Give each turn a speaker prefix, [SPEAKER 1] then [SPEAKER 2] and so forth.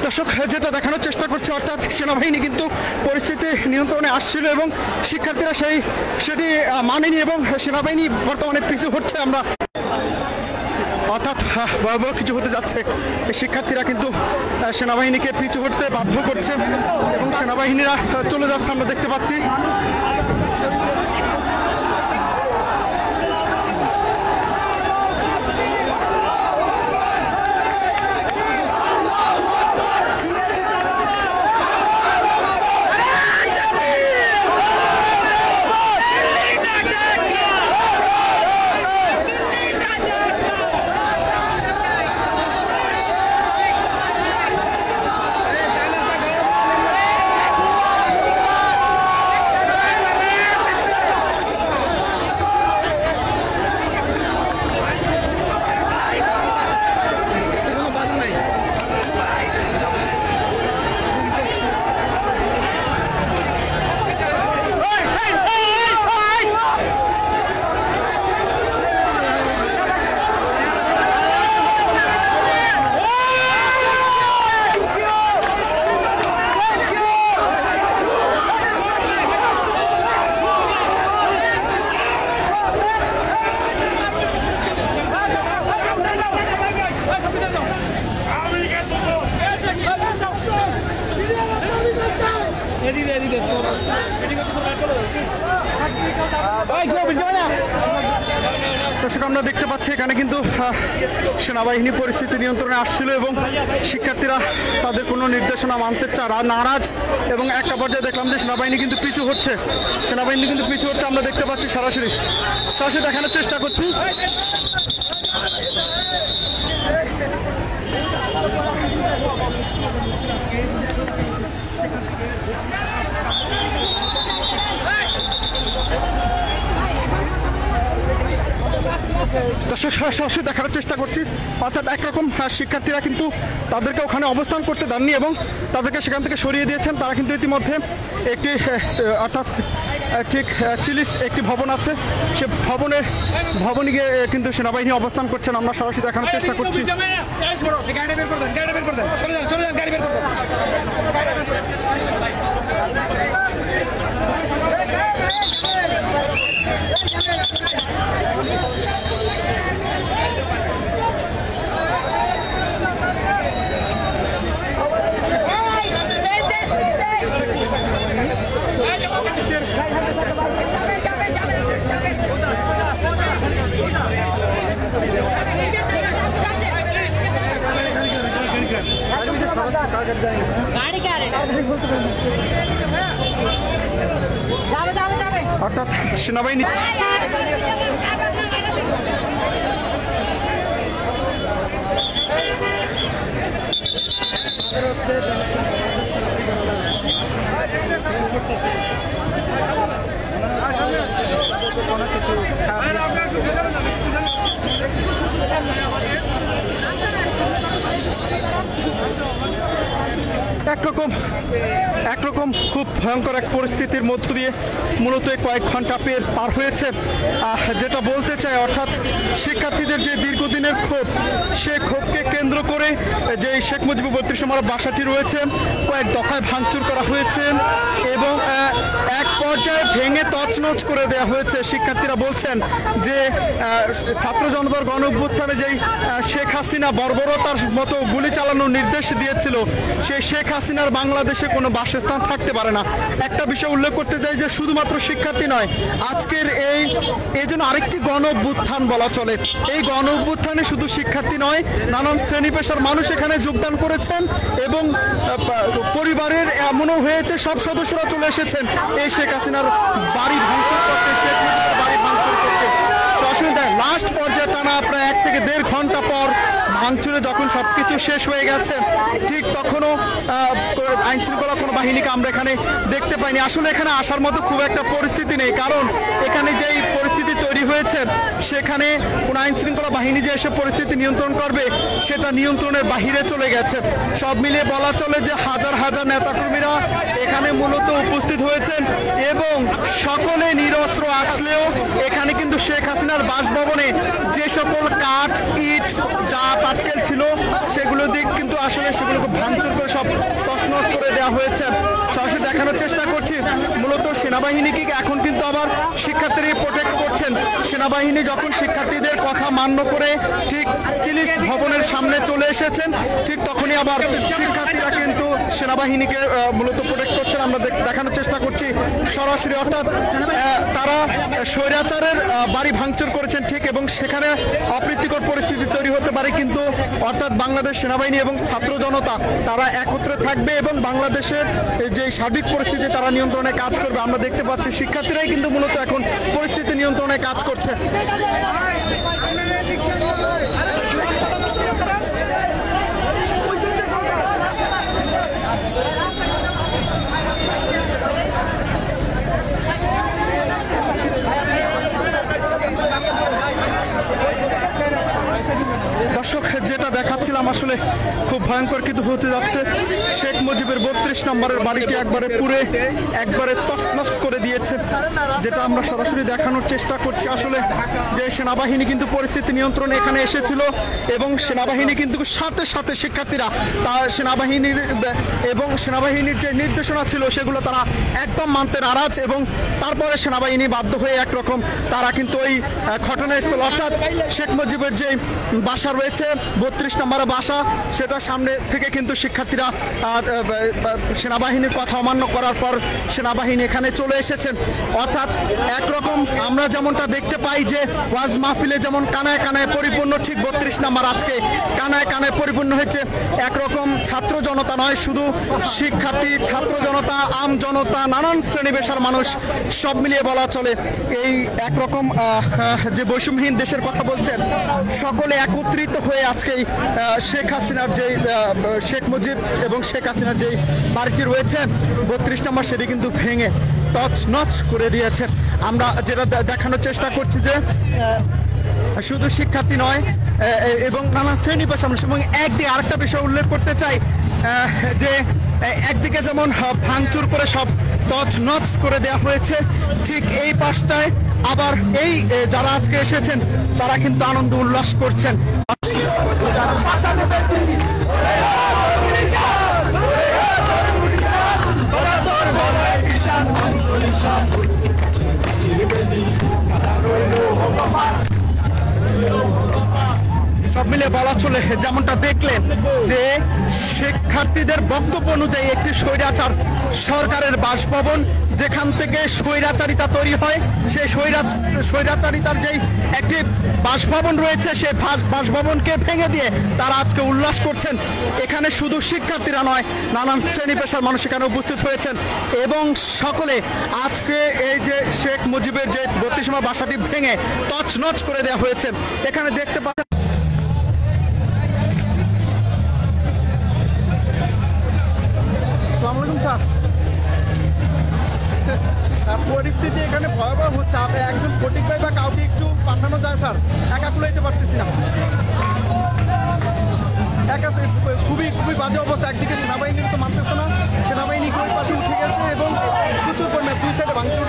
[SPEAKER 1] দর্শক যেটা দেখানোর চেষ্টা করছে, অর্থাৎ সেনাবাহিনী কিন্তু পরিস্থিতি নিয়ন্ত্রণে আসছিল এবং শিক্ষার্থীরা সেটি মানেনি এবং সেনাবাহিনী বর্তমানে পিছু হচ্ছে। আমরা অর্থাৎ ভয়াবহ কিছু হতে যাচ্ছে। শিক্ষার্থীরা কিন্তু সেনাবাহিনীকে পিছু হটতে বাধ্য করছে এবং সেনাবাহিনীরা চলে যাচ্ছে, আমরা দেখতে পাচ্ছি। দর্শক আমরা দেখতে পাচ্ছি এখানে কিন্তু সেনাবাহিনী পরিস্থিতি নিয়ন্ত্রণে আসছিল এবং শিক্ষার্থীরা তাদের কোনো নির্দেশনা মানতে নারাজ এবং একটা পর্যায়ে দেখলাম যে সেনাবাহিনী কিন্তু পিছু হচ্ছে। আমরা দেখতে পাচ্ছি, সরাসরি দেখানোর চেষ্টা করছি। দর্শক সরাসরি দেখার চেষ্টা করছি, অর্থাৎ একরকম শিক্ষার্থীরা কিন্তু তাদেরকে ওখানে অবস্থান করতে দেননি এবং তাদেরকে সেখান থেকে সরিয়ে দিয়েছেন। তারা কিন্তু ইতিমধ্যে একটি অর্থাৎ ঠিক চিলিস একটি ভবন আছে, সে ভবনে গিয়ে কিন্তু সেনাবাহিনী অবস্থান করছেন। আমরা সরাসরি দেখানোর চেষ্টা করছি। অর্থাৎ সেনাবাহিনী একরকম খুব ভয়ঙ্কর এক পরিস্থিতির মধ্য দিয়ে মূলত কয়েক ঘন্টা পার হয়েছে। যেটা বলতে চাই, অর্থাৎ শিক্ষার্থীদের যে দীর্ঘদিনের ক্ষোভ, সে ক্ষোভকে কেন্দ্র করে যে শেখ মুজিবুর ৩২ নম্বর বাসাটি রয়েছে কয়েক দফায় ভাঙচুর করা হয়েছে এবং এক পর্যায়ে ভেঙে তছনছ করে দেওয়া হয়েছে। শিক্ষার্থীরা বলছেন যে ছাত্র জনতার গণ অভ্যুত্থানে যেই শেখ হাসিনা বর্বরতার মতো গুলি চালানোর নির্দেশ দিয়েছিল, সেই শেখ হাসিনার বাংলাদেশে কোনো বাসস্থান থাকতে পারে না। একটা বিষয় উল্লেখ করতে চাই যে শুধুমাত্র শিক্ষার্থী নয়, আজকের এই জন্য আরেকটি গণ অভ্যুত্থান বলা চলে। এই গণ অভ্যুত্থানে শুধু শিক্ষার্থী নয়, নানান শ্রেণী পেশার মানুষ এখানে যোগদান করেছেন এবং পরিবারের এমনও হয়েছে সব সদস্যরা চলে এসেছেন এই শেখ হাসিনার বাড়ি ভাঙচুর করতে, শেখ মুজিবের বাড়ি ভাঙচুর করতে। লাস্ট পর্যায়ে টানা প্রায় 1 থেকে 1.5 ঘন্টা পর ভাঙচুরে যখন সবকিছু শেষ হয়ে গেছে, ঠিক তখনও আইন শৃঙ্খলা কোনো বাহিনীকে আমরা এখানে দেখতে পাইনি। আসলে এখানে আসার মতো খুব একটা পরিস্থিতি নেই, কারণ এখানে যেই পরিস্থিতি তৈরি হয়েছে সেখানে কোনো আইন শৃঙ্খলা বাহিনী যে এসে পরিস্থিতি নিয়ন্ত্রণ করবে সেটা নিয়ন্ত্রণের বাহিরে চলে গেছে। সব মিলিয়ে বলা চলে যে হাজার হাজার নেতাকর্মীরা এখানে মূলত উপস্থিত হয়েছেন এবং সকলে নিরস্ত্র আসলেও এখানে কিন্তু শেখ হাসিনার বাসভবনে যেসব সকল কাঠ ইট যা পাটকেল ছিল সেগুলো দিক কিন্তু আসলে সেগুলোকে ভাঙচুর করে সব তছনছ করে দেওয়া হয়েছে। সরাসরি দেখানোর চেষ্টা করছি মূলত সেনাবাহিনীকে এখন কিন্তু আবার শিক্ষার্থীরা প্রোটেক্ট করছেন। সেনাবাহিনী যখন শিক্ষার্থীদের কথা মান্য করে ঠিক চিলিস ভবনের সামনে চলে এসেছেন, ঠিক তখনই আবার শিক্ষার্থীরা কিন্তু সেনাবাহিনীকে মূলত প্রোটেক্ট করছেন। আমরা দেখানোর চেষ্টা করছি সরাসরি, অর্থাৎ তারা স্বৈরাচারের বাড়ি ভাঙচুর করেছেন ঠিক, এবং সেখানে অপ্রীতিকর পরিস্থিতি তৈরি হতে পারে, কিন্তু অর্থাৎ বাংলাদেশ সেনাবাহিনী এবং ছাত্র জনতা তারা একত্রে থাকবে এবং বাংলাদেশের যে সার্বিক পরিস্থিতি তারা নিয়ন্ত্রণে কাজ করবে। আমরা দেখতে পাচ্ছি শিক্ষার্থীরাই কিন্তু মূলত এখন পরিস্থিতি নিয়ন্ত্রণে কাজ করছে। দর্শক, যেটা দেখাচ্ছিলাম আসলে খুব ভয়ঙ্কর কিন্তু হতে যাচ্ছে। শেখ মুজিবের 32 নম্বরের বাড়িটি একবারে তছনছ করে দিয়েছে, যেটা আমরা সরাসরি দেখানোর চেষ্টা করছি। আসলে যে সেনাবাহিনী কিন্তু পরিস্থিতি নিয়ন্ত্রণে এখানে এসেছিল এবং সেনাবাহিনী কিন্তু সাথে সাথে শিক্ষার্থীরা সেনাবাহিনীর যে নির্দেশনা ছিল সেগুলো তারা একদম মানতে নারাজ, এবং তারপরে সেনাবাহিনী বাধ্য হয়ে একরকম তারা কিন্তু ওই ঘটনাস্থল, অর্থাৎ শেখ মুজিবের যে বাসা রয়েছে 32 নম্বর বাসা, সেটা সামনে থেকে কিন্তু শিক্ষার্থীরা সেনাবাহিনীর কথা অমান্য করার পর সেনাবাহিনী এখানে চলে এসেছেন। অর্থাৎ একরকম আমরা যেমনটা দেখতে পাই যে ওয়াজ মাহফিলে যেমন কানায় কানায় পরিপূর্ণ, ঠিক 32 নম্বর আজকে কানায় কানায় পরিপূর্ণ হয়েছে। একরকম ছাত্র জনতা নয়, শুধু শিক্ষার্থী, ছাত্র জনতা, আম জনতা, নানান শ্রেণী পেশার মানুষ সব মিলিয়ে বলা চলে এই একরকম যে বৈষম্যহীন দেশের কথা বলছেন, সকলে একত্রিত হয়ে আজকে শেখ হাসিনার যে শেখ মুজিব এবং শেখ হাসিনার যে বাড়িটি রয়েছে 32 নম্বর, সেটি কিন্তু ভেঙে তছনছ করে দিয়েছে। আমরা যেটা দেখানোর চেষ্টা করছি যে শুধু শিক্ষার্থী নয় এবং নানা শ্রেণী পেশা মানুষ, এবং একদিকে আরেকটা বিষয় উল্লেখ করতে চাই যে একদিকে যেমন ভাঙচুর করে সব তছনছ করে দেওয়া হয়েছে, ঠিক এই পাশটায় আবার এই যারা আজকে এসেছেন তারা কিন্তু আনন্দ উল্লাস করছেন। সব মিলে বলা চলে যেমনটা দেখলেন যে শিক্ষার্থীদের বক্তব্য অনুযায়ী একটি স্বৈরাচার সরকারের বাসভবন, যেখান থেকে স্বৈরাচারিতা তৈরি হয়, সেই স্বৈরাচারিতার যেই একটি বাসভবন রয়েছে সেই বাসভবনকে ভেঙে দিয়ে তারা আজকে উল্লাস করছেন। এখানে শুধু শিক্ষার্থীরা নয়, নানান শ্রেণী পেশার মানুষ এখানে উপস্থিত হয়েছেন এবং সকলে আজকে এই যে শেখ মুজিবের যে 32 নম্বর বাসাটি ভেঙে তছনছ করে দেওয়া হয়েছে। এখানে দেখতে পাচ্ছেন পরিস্থিতি এখানে ভয়াবহ হচ্ছে। আপনি একজন ফটিক ভাই বা কাউকে একটু পাঠানো যায় স্যার, একা কুলাইতে পারতেছি না, খুবই বাজে অবস্থা। একদিকে সেনাবাহিনী তো মানতেছে না, সেনাবাহিনী ওই পাশে উঠে গেছে এবং প্রচুর পরিমাণে দুই সাইডে ভাঙচুর